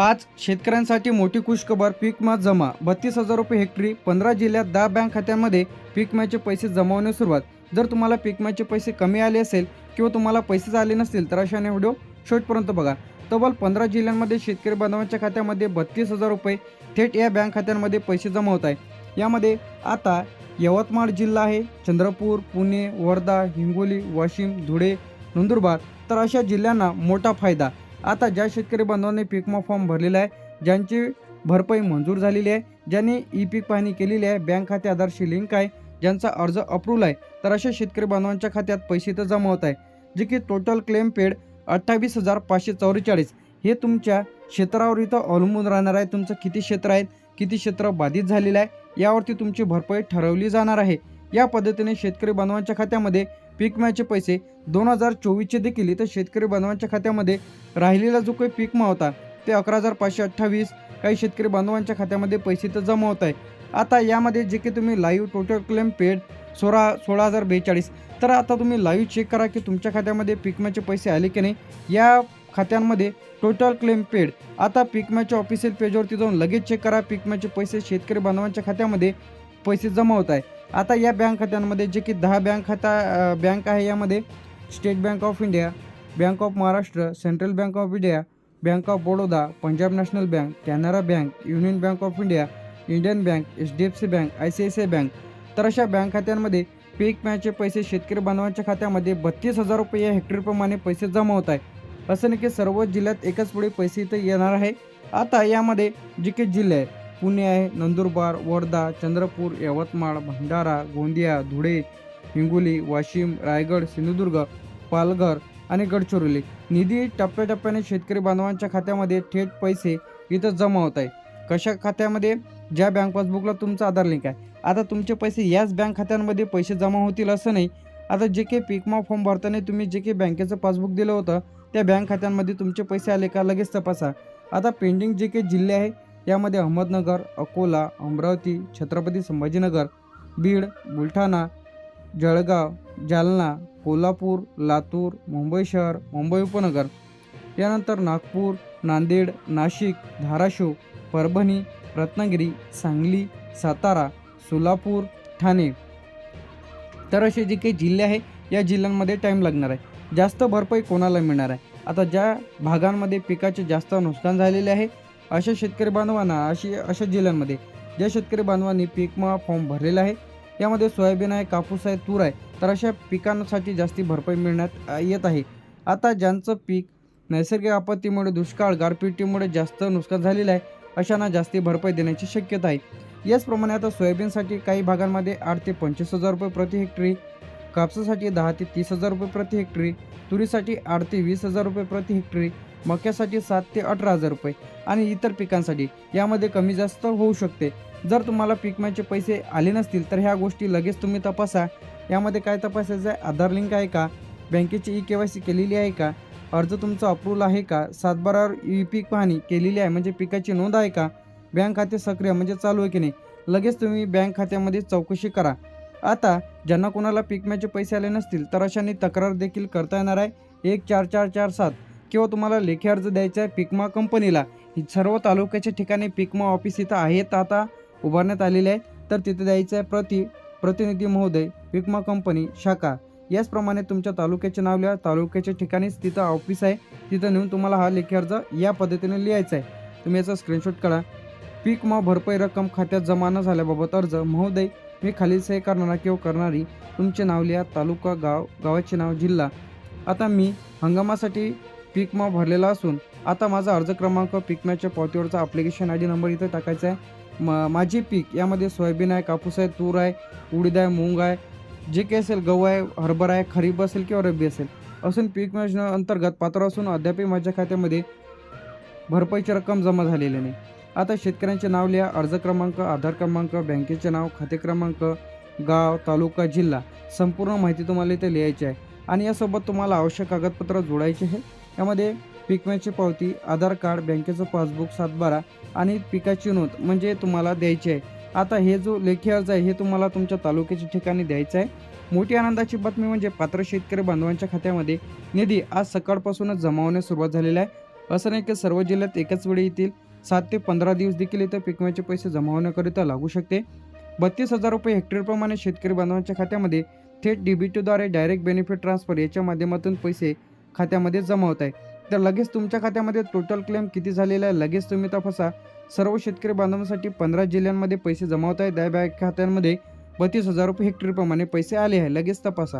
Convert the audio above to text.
आज शेतकऱ्यांसाठी मोठी खुशखबर. पीक विमा जमा 32,000 रुपये हेक्टरी. 15 जिल्ह्यात 10 बँक खात्यांमध्ये पीक विम्याचे पैसे जमा होण्यास सुरुवात. जर तुम्हाला पीक विम्याचे पैसे कमी आले असेल किंवा तुम्हाला पैसेच आले नसतील तर अशाने व्हिडिओ शेवटपर्यंत बघा. तब्बल 15 जिल्ह्यांमध्ये शेतकरी बांधवांच्या खात्यामध्ये 32,000 रुपये थेट या बँक खात्यांमध्ये पैसे जमा होत आहे. यामध्ये आता यवतमाळ जिल्हा आहे, चंद्रपूर, पुणे, वर्धा, हिंगोली, वाशिम, धुळे, नंदुरबार तर अशा जिल्ह्यांना मोठा फायदा. आता ज्या शेतकरी बांधवांनी पीक विमा फॉर्म भरलेला आहे, ज्यांची भरपाई मंजूर झालेली आहे, ज्यांनी ई पीक पाहणी केलेली आहे, बँक खाते आधारशी लिंक आहे, ज्यांचा अर्ज अप्रूव्ह आहे, तर अशा शेतकरी बांधवांच्या खात्यात पैसे तर जमा होत आहे. जे की टोटल क्लेम पेड 28,544. हे तुमच्या क्षेत्रावर इथं अवलंबून राहणार आहे. तुमचं किती क्षेत्र आहे, किती क्षेत्र बाधित झालेलं आहे यावरती तुमची भरपाई ठरवली जाणार आहे. या पद्धतीने शेतकरी बांधवांच्या खात्यामध्ये पीक विम्याचे पैसे 2024चे देखील इथं शेतकरी बांधवांच्या खात्यामध्ये राहिलेला जो काही पीक विमा होता ते 11,528 काही शेतकरी बांधवांच्या खात्यामध्ये पैसे तर जमा होत आहे. आता यामध्ये जे काही तुम्ही लाईव्ह टोटल क्लेम पेड 16,042. तर आता तुम्ही लाईव्ह चेक करा की तुमच्या खात्यामध्ये पीक विम्याचे पैसे आले की नाही. या खात्यांमध्ये टोटल क्लेम पेड आता पीक विम्याच्या ऑफिशियल पेजवरती जाऊन लगेच चेक करा. पीक विम्याचे पैसे शेतकरी बांधवांच्या खात्यामध्ये पैसे जमा होत आहे. आता या बँक खात्यांमध्ये जे की 10 बँक आहे, यामध्ये state bank of India, bank of Maharashtra, central bank of India, bank of Baroda, Punjab national bank, Canara bank, union bank of India, Indian bank, HDFC bank, ICICI bank तर अशा बँक खात्यांमध्ये पीक विम्याचे पैसे शेतकरी बांधवांच्या खात्यामध्ये 32,000 रुपये या हेक्टरीप्रमाणे पैसे जमा होत आहे. असं नाही की सर्व जिल्ह्यात एकाच वेळी पैसे इथं येणार आहे. आता यामध्ये जे काही जिल्हे आहेत, पुणे आहे, नंदुरबार, वर्धा, चंद्रपूर, यवतमाळ, भंडारा, गोंदिया, धुळे, हिंगोली, वाशिम, रायगड, सिंधुदुर्ग, पालघर आणि गडचिरोली निधी टप्प्याटप्प्याने शेतकरी बांधवांच्या खात्यामध्ये थेट पैसे इथं जमा होत आहे. कशा खात्यामध्ये? ज्या बँक पासबुकला तुमचा आधार लिंक आहे. आता तुमचे पैसे याच बँक खात्यांमध्ये पैसे जमा होतील असं नाही. आता जे काही पीक विमा फॉर्म भरताना तुम्ही जे काही बँकेचं पासबुक दिलं होतं त्या बँक खात्यांमध्ये तुमचे पैसे आले का लगेच तपासा. आता पेंडिंग जे काही जिल्हे आहे यामध्ये अहमदनगर, अकोला, अमरावती, छत्रपती संभाजीनगर, बीड, बुलढाणा, जळगाव, जालना, कोल्हापूर, लातूर, मुंबई शहर, मुंबई उपनगर, यानंतर नागपूर, नांदेड, नाशिक, धाराशिव, परभणी, रत्नागिरी, सांगली, सातारा, सोलापूर, ठाणे तर असे जे काही जिल्हे आहे या जिल्ह्यांमध्ये टाईम लागणार आहे. जास्त भरपाई कोणाला मिळणार आहे? आता ज्या भागांमध्ये पिकाचे जास्त नुकसान झालेले आहे अशा शेतकरी बांधवांना अशा जिल्ह्यांमध्ये ज्या शेतकरी बांधवांनी पीक विमा फॉर्म भरलेला आहे, यामध्ये सोयाबीन आहे, कापूस आहे, तूर आहे, तर अशा पिकांसाठी जास्ती भरपाई मिळण्यात येत आहे. आता ज्यांचं पीक नैसर्गिक आपत्तीमुळे, दुष्काळ, गारपिटीमुळे जास्त नुकसान झालेलं आहे अशांना जास्ती भरपाई देण्याची शक्यता आहे. याचप्रमाणे आता सोयाबीनसाठी काही भागांमध्ये 8,000 ते 25,000 रुपये प्रति हेक्टरी, कापसासाठी 10,000 ते 30,000 रुपये प्रति हेक्टरी, तुरीसाठी 8,000 ते 20,000 रुपये प्रति हेक्टरी, मक्यासाठी 7,000 ते 18,000 रुपये आणि इतर पिकांसाठी यामध्ये कमी जास्त होऊ शकते. जर तुम्हाला पीक विम्याचे पैसे आले नसतील तर ह्या गोष्टी लगेच तुम्ही तपासा. यामध्ये काय तपासायचं आहे? आधार लिंक आहे का, बँकेची KYC केलेली आहे का, अर्ज तुमचा अप्रूव्हल आहे का, 7/12 ई पीक पाहणी केलेली आहे म्हणजे पिकाची नोंद आहे का, बँक खाते सक्रिय म्हणजे चालू आहे की नाही, लगेच तुम्ही बँक खात्यामध्ये चौकशी करा. आता ज्यांना कोणाला पीक विम्याचे पैसे आले नसतील तर अशांनी तक्रार देखील करता येणार आहे 14447 किंवा तुम्हाला लेखी अर्ज द्यायचा आहे पीक विमा कंपनीला. सर्व तालुक्याच्या ठिकाणी पीक विमा ऑफिस इथं आहेत, आता उभारण्यात आलेले आहे, तर तिथे द्यायचं आहे प्रतिनिधी महोदय, पीक विमा कंपनी शाखा. याचप्रमाणे तुमच्या तालुक्याचे नाव लिहा. तालुक्याच्या ठिकाणीच तिथं ऑफिस आहे, तिथं नेऊन तुम्हाला हा लेखी अर्ज या पद्धतीने लिहायचा आहे. तुम्ही याचा स्क्रीनशॉट काढा. पीक विमा भरपाई रक्कम खात्यात जमा न झाल्याबाबत अर्ज. महोदय, मी खालील सही करणारा किंवा करणारी तुमचे नाव लिहा, तालुका, गावाचे नाव, जिल्हा. आता मी हंगामासाठी पीक विमा भरलेला असून आता माझा अर्ज क्रमांक, पीक विम्याच्या पावतीवरचा ॲप्लिकेशन ID नंबर इथं टाकायचा आहे. माझे पीक यामध्ये सोयाबीन आहे, कापूस आहे, तूर आहे, उडीद आहे, मूग आहे, जे काही असेल, गहू आहे, हरभरा आहे, खरीप असेल किंवा रब्बी असेल असून पीक विमा अंतर्गत पात्र असून अद्यापही माझ्या खात्यामध्ये भरपाईची रक्कम जमा झालेली नाही. आता शेतकऱ्यांचे नाव लिहा, अर्ज क्रमांक, आधार क्रमांक, बँकेचे नाव, खाते क्रमांक, गाव, तालुका, जिल्हा, संपूर्ण माहिती तुम्हाला इथे लिहायची आहे आणि यासोबत तुम्हाला आवश्यक कागदपत्र जोडायचे आहे. यामध्ये पीक विम्याची पावती, आधार कार्ड, बँकेचं पासबुक 7/12 आणि पिकाची नोंद म्हणजे तुम्हाला द्यायची आहे. आता हे जो लेखी अर्ज आहे हे तुम्हाला तुमच्या तालुक्याच्या ठिकाणी द्यायचा आहे. मोठी आनंदाची बातमी म्हणजे पात्र शेतकरी बांधवांच्या खात्यामध्ये निधी आज सकाळपासूनच जमा होण्यास सुरुवात झालेली आहे. असं नाही की सर्व जिल्ह्यात एकाच वेळी येतील. 7 ते 15 दिवस देखील इथं पीक विम्याचे पैसे जमा होण्याकरिता लागू शकते. 32,000 रुपये हेक्टरप्रमाणे शेतकरी बांधवांच्या खात्यामध्ये थेट DBTद्वारे डायरेक्ट बेनिफिट ट्रान्सफर याच्या माध्यमातून पैसे खात्यामध्ये जमा होत आहे. तर लगेच तुमच्या खात्यामध्ये टोटल क्लेम किती झालेला आहे लगेच तुम्ही तपासा. सर्व शेतकरी बांधवांसाठी 15 जिल्ह्यांमध्ये पैसे जमा होत आहेत. त्या बँक खात्यांमध्ये 32,000 रुपये हेक्टरप्रमाणे पैसे आले आहे. लगेच तपासा.